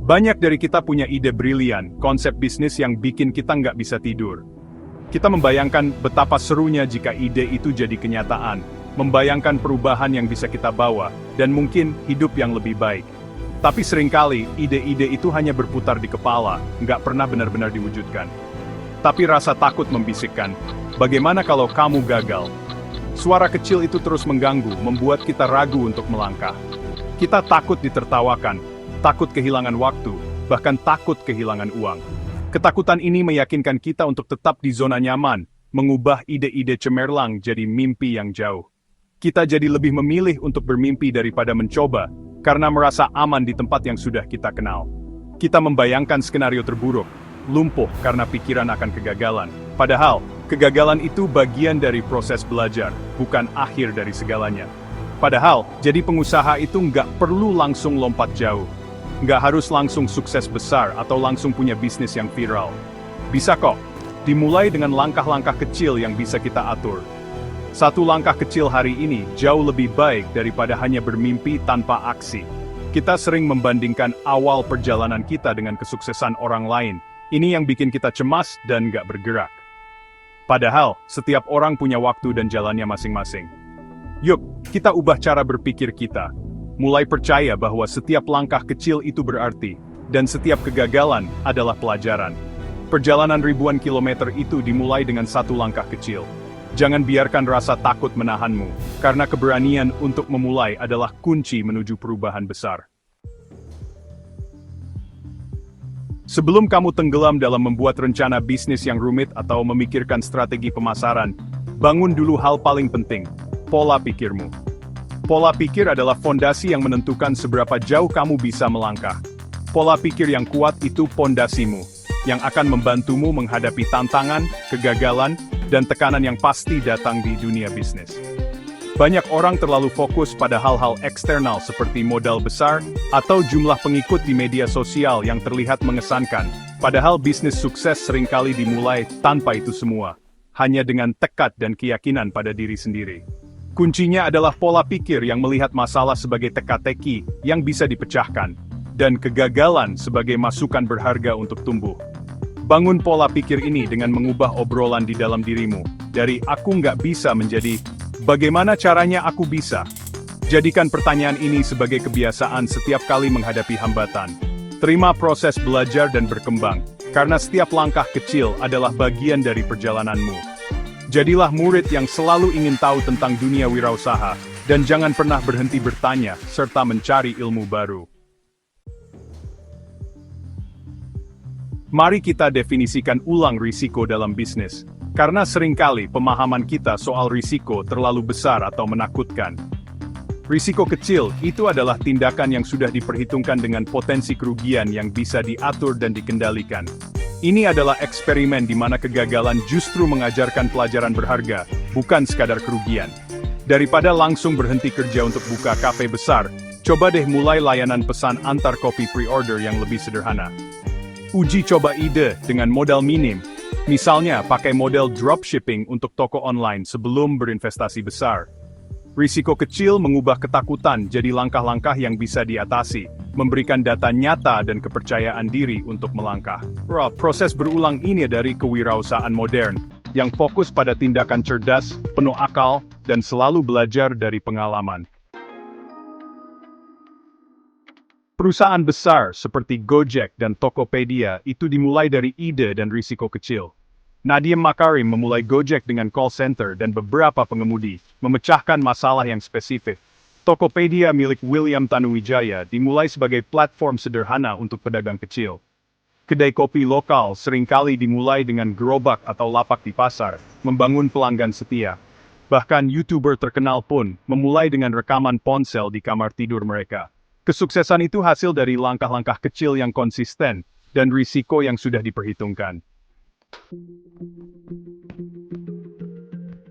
Banyak dari kita punya ide brilian, konsep bisnis yang bikin kita nggak bisa tidur. Kita membayangkan betapa serunya jika ide itu jadi kenyataan, membayangkan perubahan yang bisa kita bawa, dan mungkin hidup yang lebih baik. Tapi seringkali, ide-ide itu hanya berputar di kepala, nggak pernah benar-benar diwujudkan. Tapi rasa takut membisikkan, bagaimana kalau kamu gagal? Suara kecil itu terus mengganggu, membuat kita ragu untuk melangkah. Kita takut ditertawakan, takut kehilangan waktu, bahkan takut kehilangan uang. Ketakutan ini meyakinkan kita untuk tetap di zona nyaman, mengubah ide-ide cemerlang jadi mimpi yang jauh. Kita jadi lebih memilih untuk bermimpi daripada mencoba, karena merasa aman di tempat yang sudah kita kenal. Kita membayangkan skenario terburuk, lumpuh karena pikiran akan kegagalan. Padahal, kegagalan itu bagian dari proses belajar, bukan akhir dari segalanya. Padahal, jadi pengusaha itu nggak perlu langsung lompat jauh. Nggak harus langsung sukses besar atau langsung punya bisnis yang viral. Bisa kok, dimulai dengan langkah-langkah kecil yang bisa kita atur. Satu langkah kecil hari ini jauh lebih baik daripada hanya bermimpi tanpa aksi. Kita sering membandingkan awal perjalanan kita dengan kesuksesan orang lain. Ini yang bikin kita cemas dan nggak bergerak. Padahal, setiap orang punya waktu dan jalannya masing-masing. Yuk, kita ubah cara berpikir kita. Mulai percaya bahwa setiap langkah kecil itu berarti, dan setiap kegagalan adalah pelajaran. Perjalanan ribuan kilometer itu dimulai dengan satu langkah kecil. Jangan biarkan rasa takut menahanmu, karena keberanian untuk memulai adalah kunci menuju perubahan besar. Sebelum kamu tenggelam dalam membuat rencana bisnis yang rumit atau memikirkan strategi pemasaran, bangun dulu hal paling penting, pola pikirmu. Pola pikir adalah fondasi yang menentukan seberapa jauh kamu bisa melangkah. Pola pikir yang kuat itu fondasimu, yang akan membantumu menghadapi tantangan, kegagalan, dan tekanan yang pasti datang di dunia bisnis. Banyak orang terlalu fokus pada hal-hal eksternal seperti modal besar atau jumlah pengikut di media sosial yang terlihat mengesankan, padahal bisnis sukses seringkali dimulai tanpa itu semua, hanya dengan tekad dan keyakinan pada diri sendiri. Kuncinya adalah pola pikir yang melihat masalah sebagai teka-teki yang bisa dipecahkan, dan kegagalan sebagai masukan berharga untuk tumbuh. Bangun pola pikir ini dengan mengubah obrolan di dalam dirimu, dari "aku nggak bisa" menjadi "bagaimana caranya aku bisa?" Jadikan pertanyaan ini sebagai kebiasaan setiap kali menghadapi hambatan. Terima proses belajar dan berkembang, karena setiap langkah kecil adalah bagian dari perjalananmu. Jadilah murid yang selalu ingin tahu tentang dunia wirausaha, dan jangan pernah berhenti bertanya, serta mencari ilmu baru. Mari kita definisikan ulang risiko dalam bisnis, karena seringkali pemahaman kita soal risiko terlalu besar atau menakutkan. Risiko kecil itu adalah tindakan yang sudah diperhitungkan dengan potensi kerugian yang bisa diatur dan dikendalikan. Ini adalah eksperimen di mana kegagalan justru mengajarkan pelajaran berharga, bukan sekadar kerugian. Daripada langsung berhenti kerja untuk buka kafe besar, coba deh mulai layanan pesan antar kopi pre-order yang lebih sederhana. Uji coba ide dengan modal minim, misalnya pakai model dropshipping untuk toko online sebelum berinvestasi besar. Risiko kecil mengubah ketakutan jadi langkah-langkah yang bisa diatasi, memberikan data nyata dan kepercayaan diri untuk melangkah. Proses berulang ini dari kewirausahaan modern, yang fokus pada tindakan cerdas, penuh akal, dan selalu belajar dari pengalaman. Perusahaan besar seperti Gojek dan Tokopedia itu dimulai dari ide dan risiko kecil. Nadiem Makarim memulai Gojek dengan call center dan beberapa pengemudi, memecahkan masalah yang spesifik. Tokopedia milik William Tanuwijaya dimulai sebagai platform sederhana untuk pedagang kecil. Kedai kopi lokal seringkali dimulai dengan gerobak atau lapak di pasar, membangun pelanggan setia. Bahkan YouTuber terkenal pun memulai dengan rekaman ponsel di kamar tidur mereka. Kesuksesan itu hasil dari langkah-langkah kecil yang konsisten, dan risiko yang sudah diperhitungkan.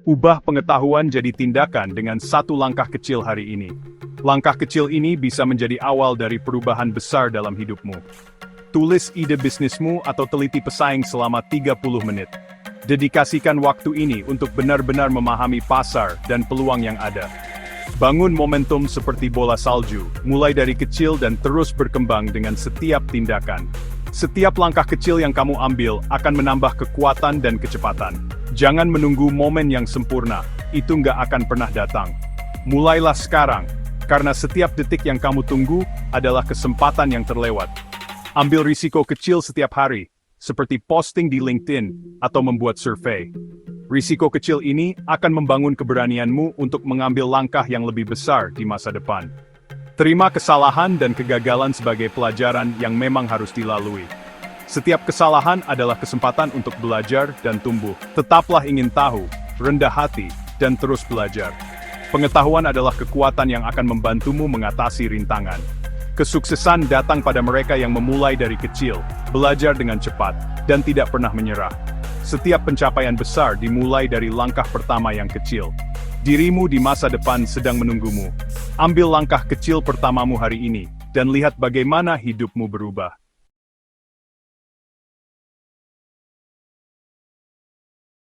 Ubah pengetahuan jadi tindakan dengan satu langkah kecil hari ini. Langkah kecil ini bisa menjadi awal dari perubahan besar dalam hidupmu. Tulis ide bisnismu atau teliti pesaing selama 30 menit. Dedikasikan waktu ini untuk benar-benar memahami pasar dan peluang yang ada. Bangun momentum seperti bola salju, mulai dari kecil dan terus berkembang dengan setiap tindakan. Setiap langkah kecil yang kamu ambil akan menambah kekuatan dan kecepatan. Jangan menunggu momen yang sempurna, itu nggak akan pernah datang. Mulailah sekarang, karena setiap detik yang kamu tunggu adalah kesempatan yang terlewat. Ambil risiko kecil setiap hari, seperti posting di LinkedIn atau membuat survei. Risiko kecil ini akan membangun keberanianmu untuk mengambil langkah yang lebih besar di masa depan. Terima kesalahan dan kegagalan sebagai pelajaran yang memang harus dilalui. Setiap kesalahan adalah kesempatan untuk belajar dan tumbuh. Tetaplah ingin tahu, rendah hati, dan terus belajar. Pengetahuan adalah kekuatan yang akan membantumu mengatasi rintangan. Kesuksesan datang pada mereka yang memulai dari kecil, belajar dengan cepat, dan tidak pernah menyerah. Setiap pencapaian besar dimulai dari langkah pertama yang kecil. Dirimu di masa depan sedang menunggumu. Ambil langkah kecil pertamamu hari ini, dan lihat bagaimana hidupmu berubah.